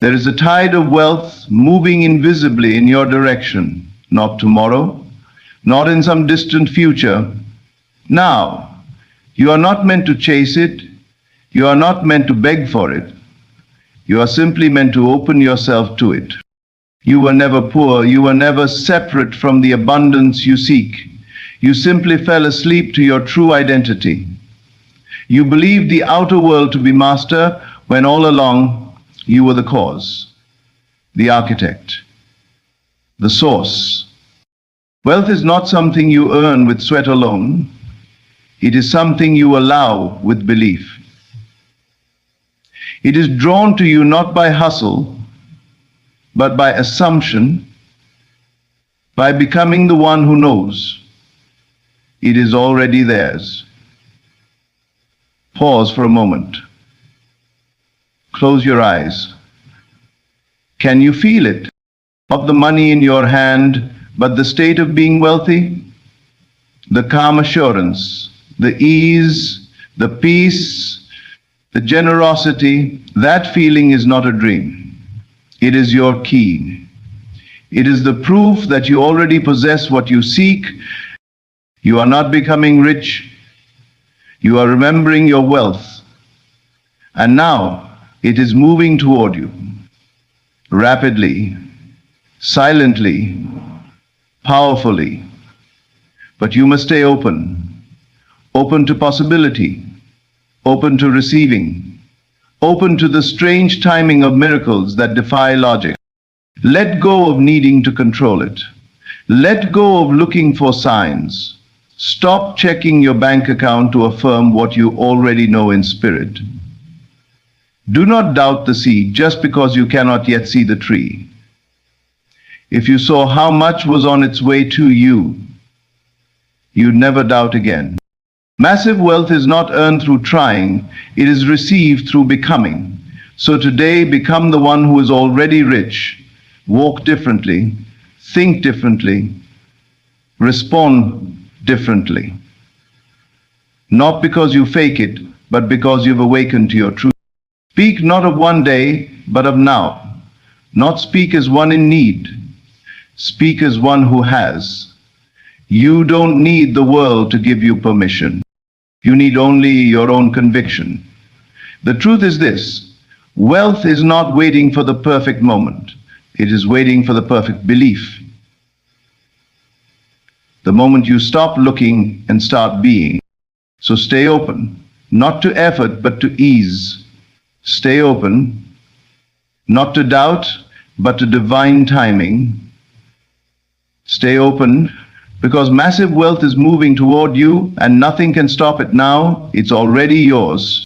There is a tide of wealth moving invisibly in your direction, not tomorrow, not in some distant future. Now, you are not meant to chase it. You are not meant to beg for it. You are simply meant to open yourself to it. You were never poor. You were never separate from the abundance you seek. You simply fell asleep to your true identity. You believed the outer world to be master when all along you were the cause, the architect, the source. Wealth is not something you earn with sweat alone. It is something you allow with belief. It is drawn to you not by hustle, but by assumption, by becoming the one who knows. It is already theirs. Pause for a moment. Close your eyes. Can you feel it? Not the money in your hand, but the state of being wealthy? The calm assurance, the ease, the peace, the generosity. That feeling is not a dream. It is your key. It is the proof that you already possess what you seek. You are not becoming rich. You are remembering your wealth. And now, it is moving toward you, rapidly, silently, powerfully. But you must stay open, open to possibility, open to receiving, open to the strange timing of miracles that defy logic. Let go of needing to control it. Let go of looking for signs. Stop checking your bank account to affirm what you already know in spirit. Do not doubt the seed just because you cannot yet see the tree. If you saw how much was on its way to you, you'd never doubt again. Massive wealth is not earned through trying, it is received through becoming. So today, become the one who is already rich. Walk differently, think differently, respond differently. Not because you fake it, but because you've awakened to your truth. Speak not of one day, but of now. Not speak as one in need. Speak as one who has. You don't need the world to give you permission. You need only your own conviction. The truth is this: wealth is not waiting for the perfect moment. It is waiting for the perfect belief. The moment you stop looking and start being. So stay open, not to effort, but to ease. Stay open, not to doubt, but to divine timing. Stay open, because massive wealth is moving toward you, and nothing can stop it now. It's already yours.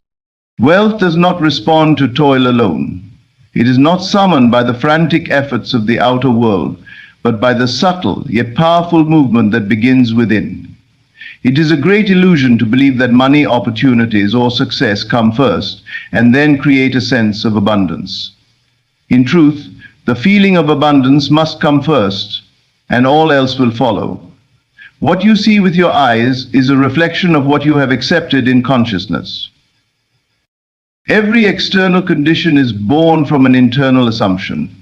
Wealth does not respond to toil alone. It is not summoned by the frantic efforts of the outer world, but by the subtle yet powerful movement that begins within. It is a great illusion to believe that money, opportunities, or success come first and then create a sense of abundance. In truth, the feeling of abundance must come first, and all else will follow. What you see with your eyes is a reflection of what you have accepted in consciousness. Every external condition is born from an internal assumption.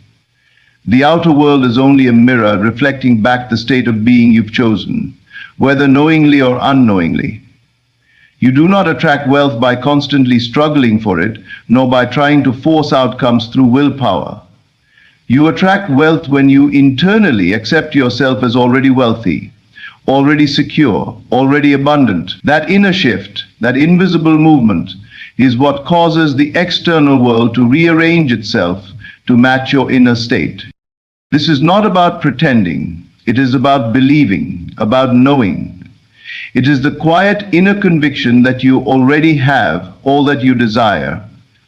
The outer world is only a mirror reflecting back the state of being you've chosen, whether knowingly or unknowingly. You do not attract wealth by constantly struggling for it, nor by trying to force outcomes through willpower. You attract wealth when you internally accept yourself as already wealthy, already secure, already abundant. That inner shift, that invisible movement, is what causes the external world to rearrange itself to match your inner state. This is not about pretending. It is about believing, about knowing. It is the quiet inner conviction that you already have all that you desire,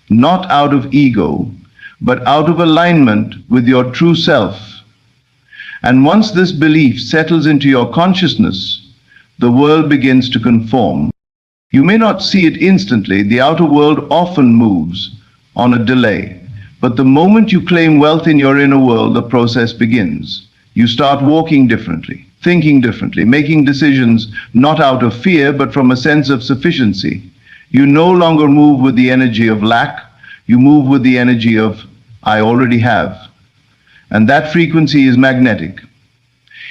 not out of ego, but out of alignment with your true self. And once this belief settles into your consciousness, the world begins to conform. You may not see it instantly. The outer world often moves on a delay. But the moment you claim wealth in your inner world, the process begins. You start walking differently, thinking differently, making decisions not out of fear, but from a sense of sufficiency. You no longer move with the energy of lack. You move with the energy of I already have. And that frequency is magnetic.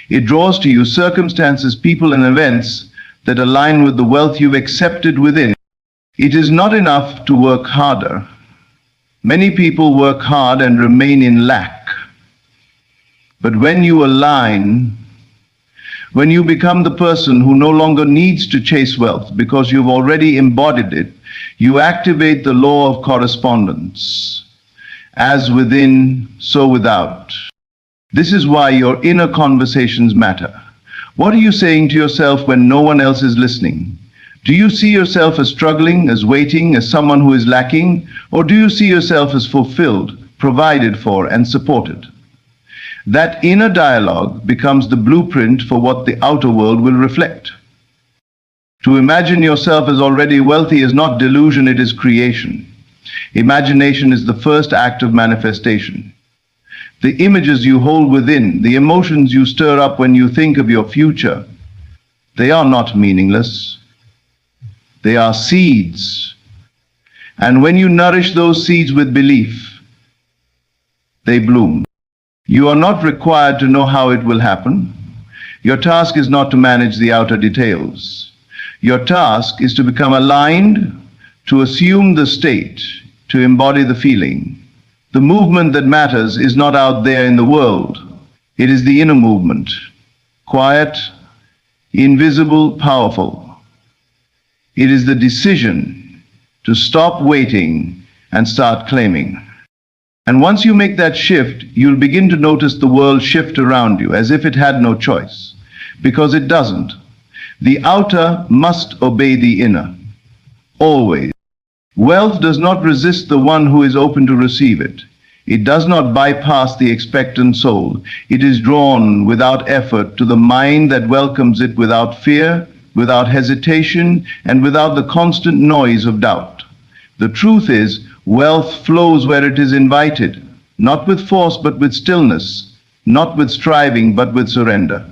It draws to you circumstances, people, and events that align with the wealth you've accepted within. It is not enough to work harder. Many people work hard and remain in lack. But when you align, when you become the person who no longer needs to chase wealth because you've already embodied it, you activate the law of correspondence. As within, so without. This is why your inner conversations matter. What are you saying to yourself when no one else is listening? Do you see yourself as struggling, as waiting, as someone who is lacking? Or do you see yourself as fulfilled, provided for, and supported? That inner dialogue becomes the blueprint for what the outer world will reflect. To imagine yourself as already wealthy is not delusion, it is creation. Imagination is the first act of manifestation. The images you hold within, the emotions you stir up when you think of your future, they are not meaningless. They are seeds. And when you nourish those seeds with belief, they bloom. You are not required to know how it will happen. Your task is not to manage the outer details. Your task is to become aligned, to assume the state, to embody the feeling. The movement that matters is not out there in the world. It is the inner movement, quiet, invisible, powerful. It is the decision to stop waiting and start claiming. And once you make that shift, you'll begin to notice the world shift around you as if it had no choice, because it doesn't. The outer must obey the inner, always. Wealth does not resist the one who is open to receive it. It does not bypass the expectant soul. It is drawn without effort to the mind that welcomes it without fear, without hesitation, and without the constant noise of doubt. The truth is, wealth flows where it is invited, not with force but with stillness, not with striving but with surrender.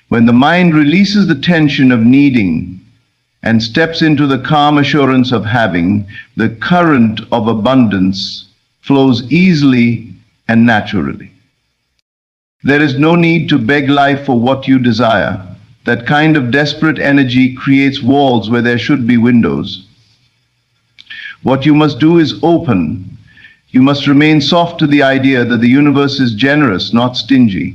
When the mind releases the tension of needing and steps into the calm assurance of having, the current of abundance flows easily and naturally. There is no need to beg life for what you desire. That kind of desperate energy creates walls where there should be windows. What you must do is open. You must remain soft to the idea that the universe is generous, not stingy.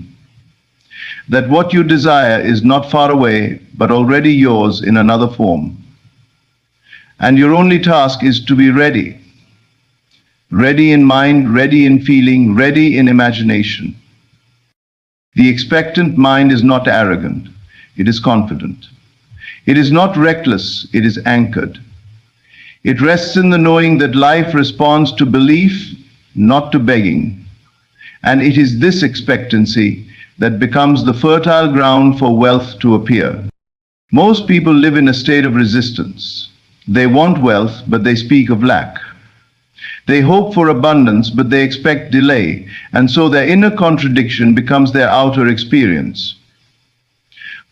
That what you desire is not far away, but already yours in another form. And your only task is to be ready. Ready in mind, ready in feeling, ready in imagination. The expectant mind is not arrogant. It is confident. It is not reckless, it is anchored. It rests in the knowing that life responds to belief, not to begging. And it is this expectancy that becomes the fertile ground for wealth to appear. Most people live in a state of resistance. They want wealth, but they speak of lack. They hope for abundance, but they expect delay, and so their inner contradiction becomes their outer experience.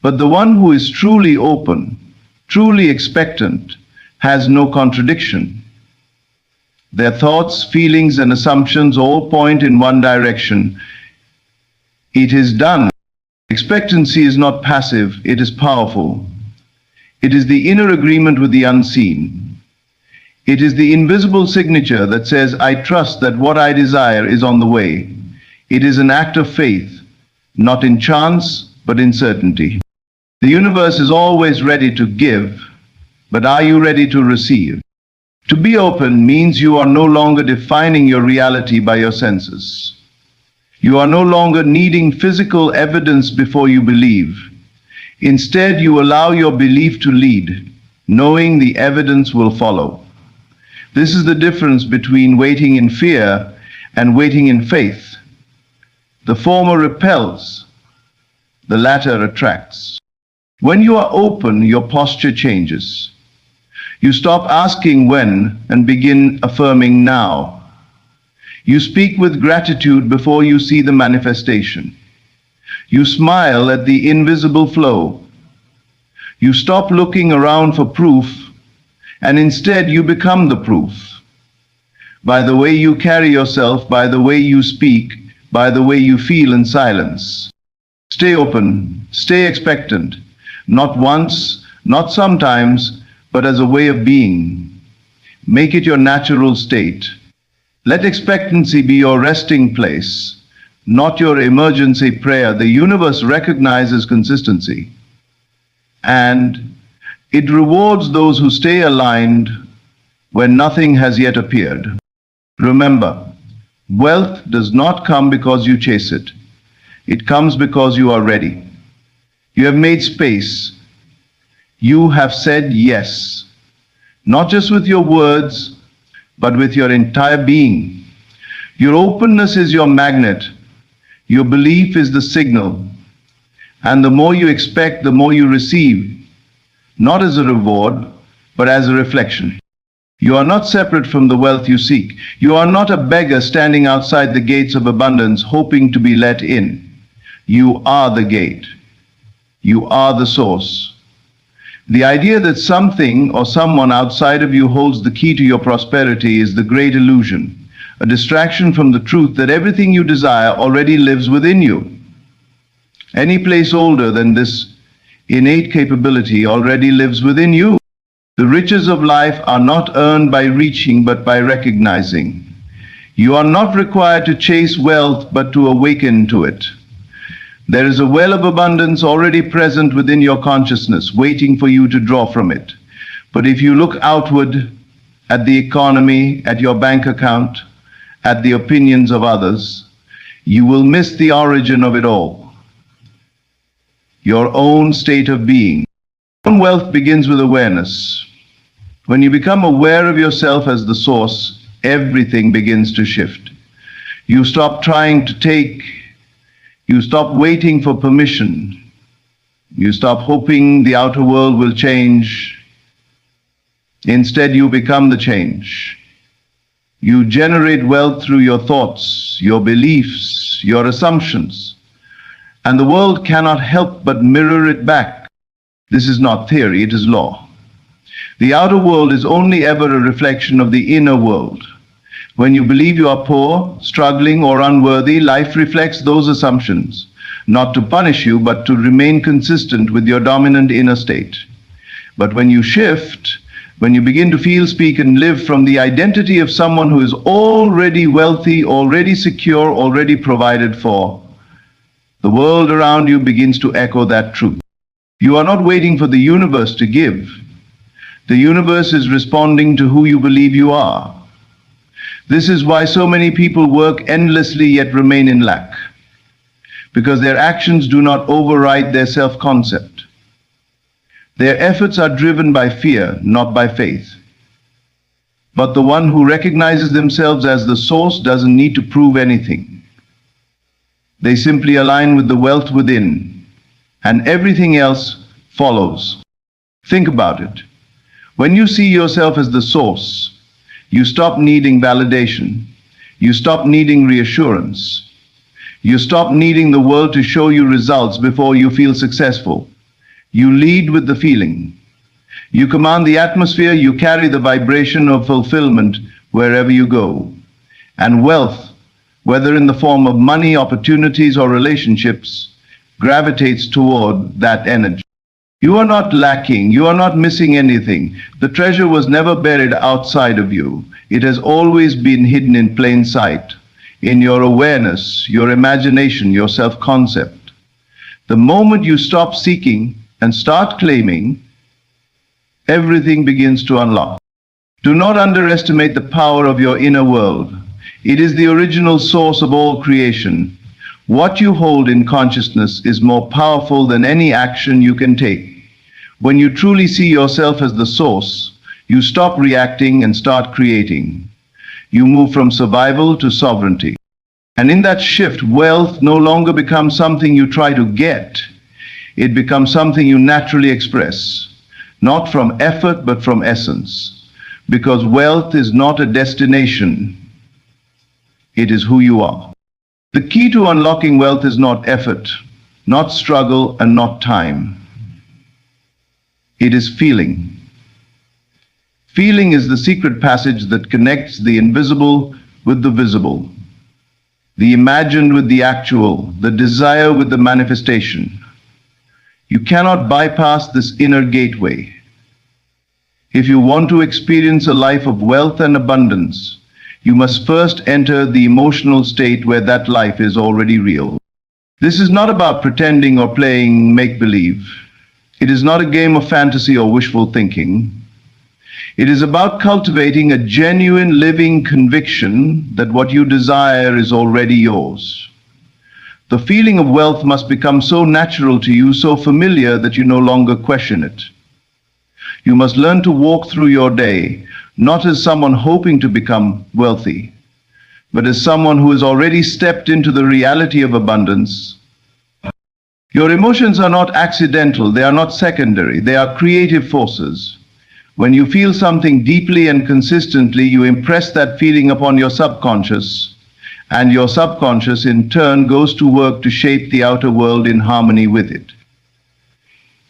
But the one who is truly open, truly expectant, has no contradiction. Their thoughts, feelings, and assumptions all point in one direction. It is done. Expectancy is not passive, it is powerful. It is the inner agreement with the unseen. It is the invisible signature that says, I trust that what I desire is on the way. It is an act of faith, not in chance, but in certainty. The universe is always ready to give, but are you ready to receive? To be open means you are no longer defining your reality by your senses. You are no longer needing physical evidence before you believe. Instead, you allow your belief to lead, knowing the evidence will follow. This is the difference between waiting in fear and waiting in faith. The former repels, the latter attracts. When you are open, your posture changes. You stop asking when and begin affirming now. You speak with gratitude before you see the manifestation. You smile at the invisible flow. You stop looking around for proof, and instead you become the proof. by the way you carry yourself, by the way you speak, by the way you feel in silence. Stay open, stay expectant, not once, not sometimes, but as a way of being. Make it your natural state. Let expectancy be your resting place, not your emergency prayer. The universe recognizes consistency, and it rewards those who stay aligned when nothing has yet appeared. Remember, wealth does not come because you chase it. It comes because you are ready. You have made space. You have said yes, not just with your words, but with your entire being. Your openness is your magnet. Your belief is the signal. And the more you expect, the more you receive, not as a reward, but as a reflection. You are not separate from the wealth you seek. You are not a beggar standing outside the gates of abundance hoping to be let in. You are the gate. You are the source. The idea that something or someone outside of you holds the key to your prosperity is the great illusion, a distraction from the truth that everything you desire already lives within you. Any place older than this innate capability already lives within you. The riches of life are not earned by reaching, but by recognizing. You are not required to chase wealth, but to awaken to it. There is a well of abundance already present within your consciousness, waiting for you to draw from it. But if you look outward at the economy, at your bank account, at the opinions of others, you will miss the origin of it all. Your own state of being. Wealth begins with awareness. When you become aware of yourself as the source, everything begins to shift. You stop trying to take. You stop waiting for permission. You stop hoping the outer world will change. Instead, you become the change. You generate wealth through your thoughts, your beliefs, your assumptions, and the world cannot help but mirror it back. This is not theory, it is law. The outer world is only ever a reflection of the inner world. When you believe you are poor, struggling, or unworthy, life reflects those assumptions, not to punish you, but to remain consistent with your dominant inner state. But when you shift, when you begin to feel, speak, and live from the identity of someone who is already wealthy, already secure, already provided for, the world around you begins to echo that truth. You are not waiting for the universe to give. The universe is responding to who you believe you are. This is why so many people work endlessly yet remain in lack, because their actions do not override their self-concept. Their efforts are driven by fear, not by faith. But the one who recognizes themselves as the source doesn't need to prove anything. They simply align with the wealth within, and everything else follows. Think about it. When you see yourself as the source, you stop needing validation. You stop needing reassurance. You stop needing the world to show you results before you feel successful. You lead with the feeling. You command the atmosphere. You carry the vibration of fulfillment wherever you go. And wealth, whether in the form of money, opportunities, or relationships, gravitates toward that energy. You are not lacking. You are not missing anything. The treasure was never buried outside of you. It has always been hidden in plain sight, in your awareness, your imagination, your self-concept. The moment you stop seeking and start claiming, everything begins to unlock. Do not underestimate the power of your inner world. It is the original source of all creation. What you hold in consciousness is more powerful than any action you can take. When you truly see yourself as the source, you stop reacting and start creating. You move from survival to sovereignty. And in that shift, wealth no longer becomes something you try to get. It becomes something you naturally express, not from effort, but from essence. Because wealth is not a destination. It is who you are. The key to unlocking wealth is not effort, not struggle, and not time. It is feeling. Feeling is the secret passage that connects the invisible with the visible, the imagined with the actual, the desire with the manifestation. You cannot bypass this inner gateway. If you want to experience a life of wealth and abundance, you must first enter the emotional state where that life is already real. This is not about pretending or playing make-believe. It is not a game of fantasy or wishful thinking. It is about cultivating a genuine living conviction that what you desire is already yours. The feeling of wealth must become so natural to you, so familiar that you no longer question it. You must learn to walk through your day, not as someone hoping to become wealthy, but as someone who has already stepped into the reality of abundance. Your emotions are not accidental, they are not secondary, they are creative forces. When you feel something deeply and consistently, you impress that feeling upon your subconscious, and your subconscious in turn goes to work to shape the outer world in harmony with it.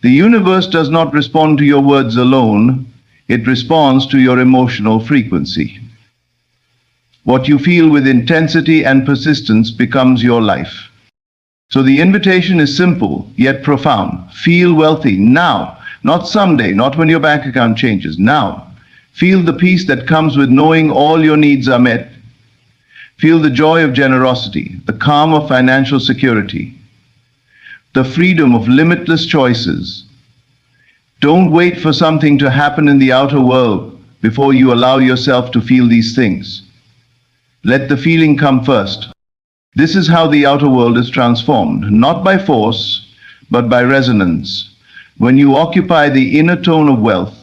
The universe does not respond to your words alone, it responds to your emotional frequency. What you feel with intensity and persistence becomes your life. So the invitation is simple, yet profound. Feel wealthy now. Not someday, not when your bank account changes. Now, feel the peace that comes with knowing all your needs are met. Feel the joy of generosity, the calm of financial security, the freedom of limitless choices. Don't wait for something to happen in the outer world before you allow yourself to feel these things. Let the feeling come first. This is how the outer world is transformed, not by force, but by resonance. When you occupy the inner tone of wealth,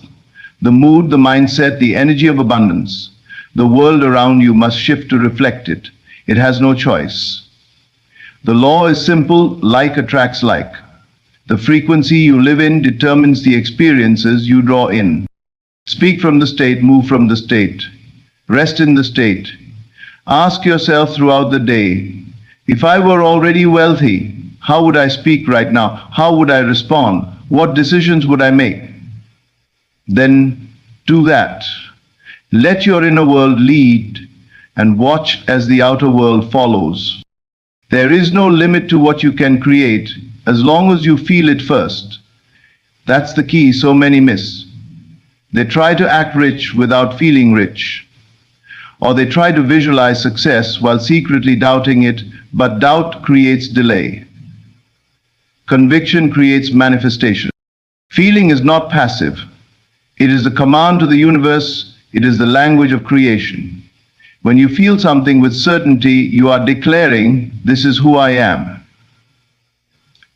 the mood, the mindset, the energy of abundance, the world around you must shift to reflect it. It has no choice. The law is simple, like attracts like. The frequency you live in determines the experiences you draw in. Speak from the state, move from the state. Rest in the state. Ask yourself throughout the day, if I were already wealthy, how would I speak right now? How would I respond? What decisions would I make? Then do that. Let your inner world lead and watch as the outer world follows. There is no limit to what you can create as long as you feel it first. That's the key so many miss. They try to act rich without feeling rich. Or they try to visualize success while secretly doubting it, but doubt creates delay. Conviction creates manifestation. Feeling is not passive. It is a command to the universe. It is the language of creation. When you feel something with certainty, you are declaring, this is who I am.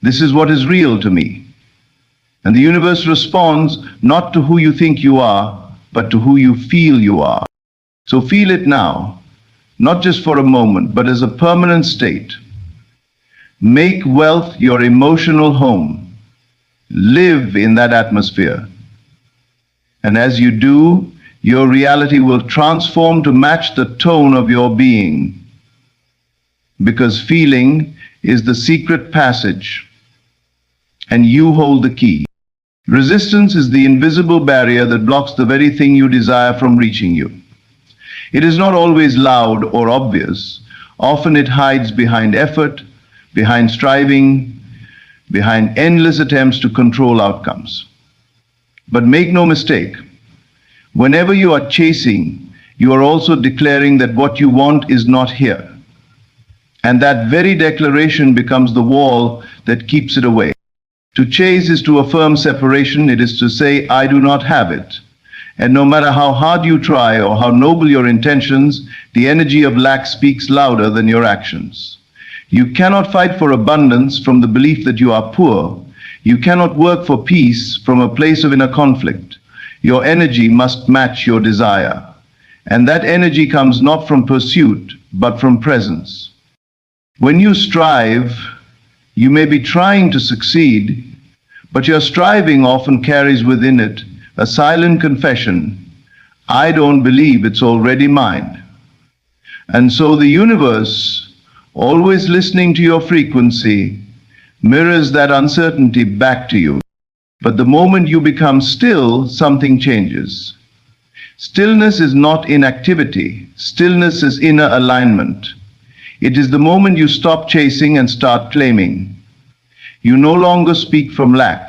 This is what is real to me. And the universe responds not to who you think you are, but to who you feel you are. So feel it now, not just for a moment, but as a permanent state. Make wealth your emotional home. Live in that atmosphere. And as you do, your reality will transform to match the tone of your being. Because feeling is the secret passage, and you hold the key. Resistance is the invisible barrier that blocks the very thing you desire from reaching you. It is not always loud or obvious. Often it hides behind effort, behind striving, behind endless attempts to control outcomes. But make no mistake, whenever you are chasing, you are also declaring that what you want is not here. And that very declaration becomes the wall that keeps it away. To chase is to affirm separation. It is to say, I do not have it. And no matter how hard you try or how noble your intentions, the energy of lack speaks louder than your actions. You cannot fight for abundance from the belief that you are poor. You cannot work for peace from a place of inner conflict. Your energy must match your desire. And that energy comes not from pursuit, but from presence. When you strive, you may be trying to succeed, but your striving often carries within it a silent confession, I don't believe it's already mine. And so the universe, always listening to your frequency, mirrors that uncertainty back to you. But the moment you become still, something changes. Stillness is not inactivity. Stillness is inner alignment. It is the moment you stop chasing and start claiming. You no longer speak from lack.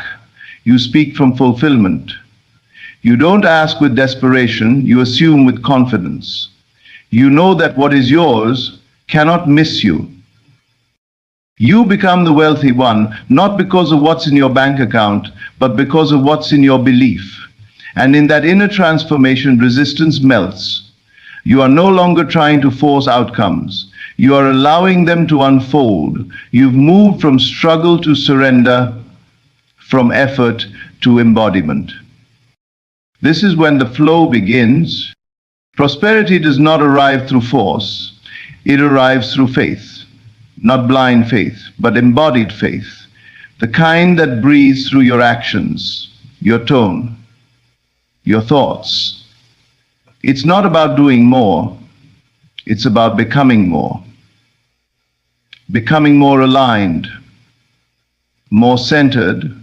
You speak from fulfillment. You don't ask with desperation. You assume with confidence. You know that what is yours cannot miss you. You become the wealthy one, not because of what's in your bank account, but because of what's in your belief. And in that inner transformation, resistance melts. You are no longer trying to force outcomes. You are allowing them to unfold. You've moved from struggle to surrender, from effort to embodiment. This is when the flow begins. Prosperity does not arrive through force. It arrives through faith. Not blind faith, but embodied faith. The kind that breathes through your actions, your tone, your thoughts. It's not about doing more. It's about becoming more. Becoming more aligned, more centered,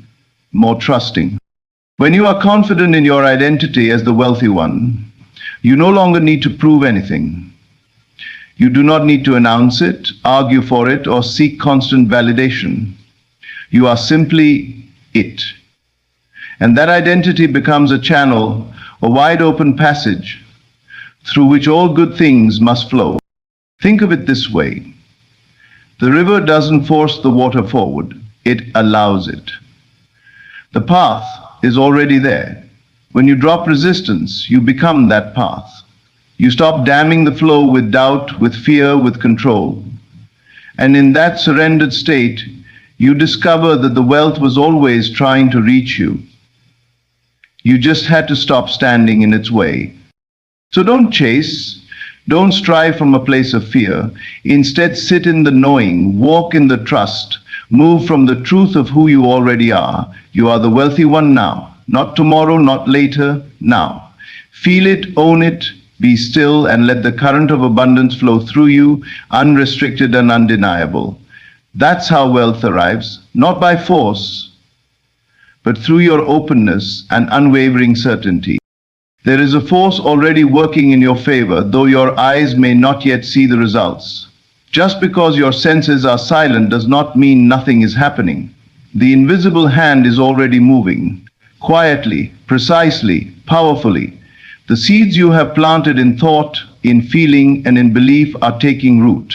more trusting. When you are confident in your identity as the wealthy one, you no longer need to prove anything. You do not need to announce it, argue for it, or seek constant validation. You are simply it. And that identity becomes a channel, a wide open passage, through which all good things must flow. Think of it this way. The river doesn't force the water forward, it allows it. The path is already there. When you drop resistance, you become that path. You stop damming the flow with doubt, with fear, with control. And in that surrendered state, you discover that the wealth was always trying to reach you. You just had to stop standing in its way. So don't chase, don't strive from a place of fear. Instead, sit in the knowing, walk in the trust, move from the truth of who you already are. You are the wealthy one now, not tomorrow, not later, now. Feel it, own it, be still, and let the current of abundance flow through you, unrestricted and undeniable. That's how wealth arrives, not by force, but through your openness and unwavering certainty. There is a force already working in your favor, though your eyes may not yet see the results. Just because your senses are silent does not mean nothing is happening. The invisible hand is already moving, quietly, precisely, powerfully. The seeds you have planted in thought, in feeling, and in belief are taking root.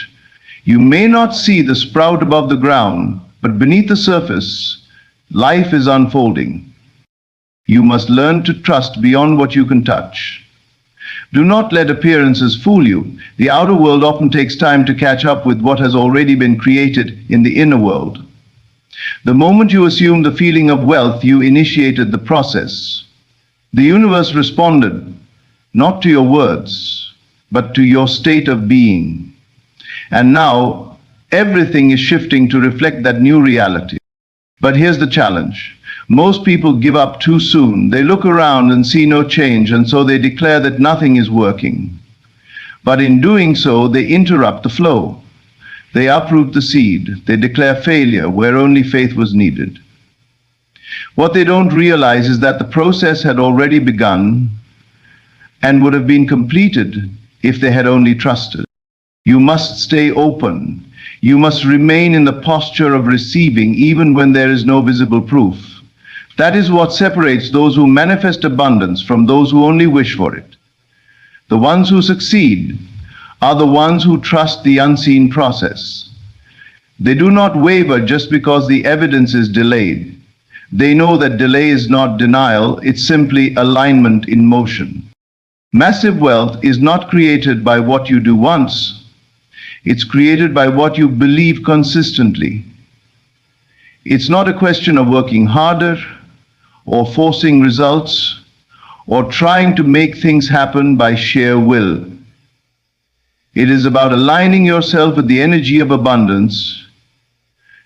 You may not see the sprout above the ground, but beneath the surface, life is unfolding. You must learn to trust beyond what you can touch. Do not let appearances fool you. The outer world often takes time to catch up with what has already been created in the inner world. The moment you assumed the feeling of wealth, you initiated the process. The universe responded, not to your words, but to your state of being. And now, everything is shifting to reflect that new reality. But here's the challenge. Most people give up too soon. They look around and see no change, and so they declare that nothing is working. But in doing so, they interrupt the flow. They uproot the seed. They declare failure where only faith was needed. What they don't realize is that the process had already begun and would have been completed if they had only trusted. You must stay open. You must remain in the posture of receiving even when there is no visible proof. That is what separates those who manifest abundance from those who only wish for it. The ones who succeed are the ones who trust the unseen process. They do not waver just because the evidence is delayed. They know that delay is not denial, it's simply alignment in motion. Massive wealth is not created by what you do once. It's created by what you believe consistently. It's not a question of working harder or forcing results or trying to make things happen by sheer will. It is about aligning yourself with the energy of abundance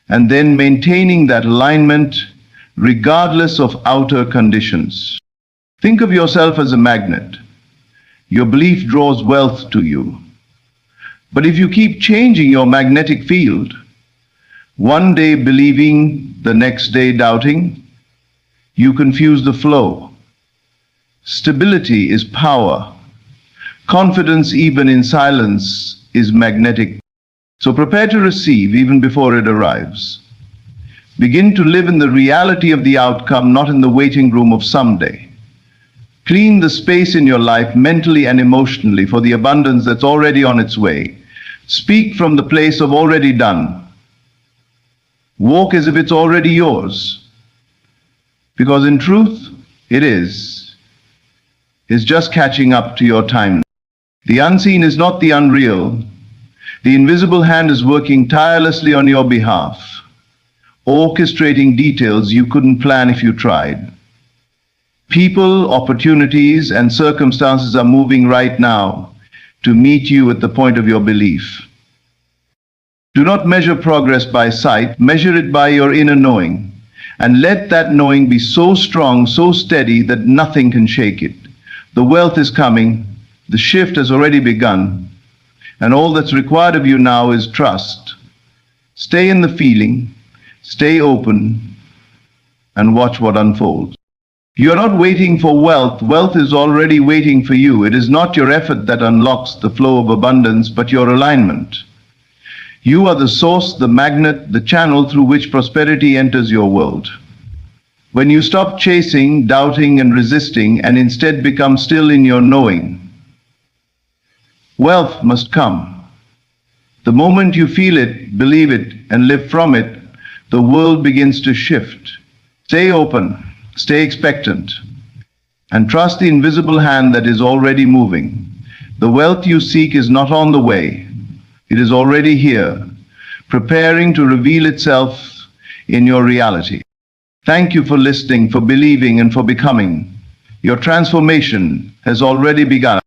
and then maintaining that alignment regardless of outer conditions. Think of yourself as a magnet. Your belief draws wealth to you. But if you keep changing your magnetic field, one day believing, the next day doubting, you confuse the flow. Stability is power. Confidence, even in silence, is magnetic. So prepare to receive even before it arrives. Begin to live in the reality of the outcome, not in the waiting room of someday. Clean the space in your life mentally and emotionally for the abundance that's already on its way. Speak from the place of already done. Walk as if it's already yours. Because in truth, it is. It's just catching up to your time. The unseen is not the unreal. The invisible hand is working tirelessly on your behalf, orchestrating details you couldn't plan if you tried. People, opportunities, and circumstances are moving right now to meet you at the point of your belief. Do not measure progress by sight, measure it by your inner knowing, and let that knowing be so strong, so steady that nothing can shake it. The wealth is coming, the shift has already begun, and all that's required of you now is trust. Stay in the feeling, stay open, and watch what unfolds. You are not waiting for wealth. Wealth is already waiting for you. It is not your effort that unlocks the flow of abundance, but your alignment. You are the source, the magnet, the channel through which prosperity enters your world. When you stop chasing, doubting, and resisting, and instead become still in your knowing, wealth must come. The moment you feel it, believe it, and live from it, the world begins to shift. Stay open, stay expectant, and trust the invisible hand that is already moving. The wealth you seek is not on the way. It is already here, preparing to reveal itself in your reality. Thank you for listening, for believing, and for becoming. Your transformation has already begun.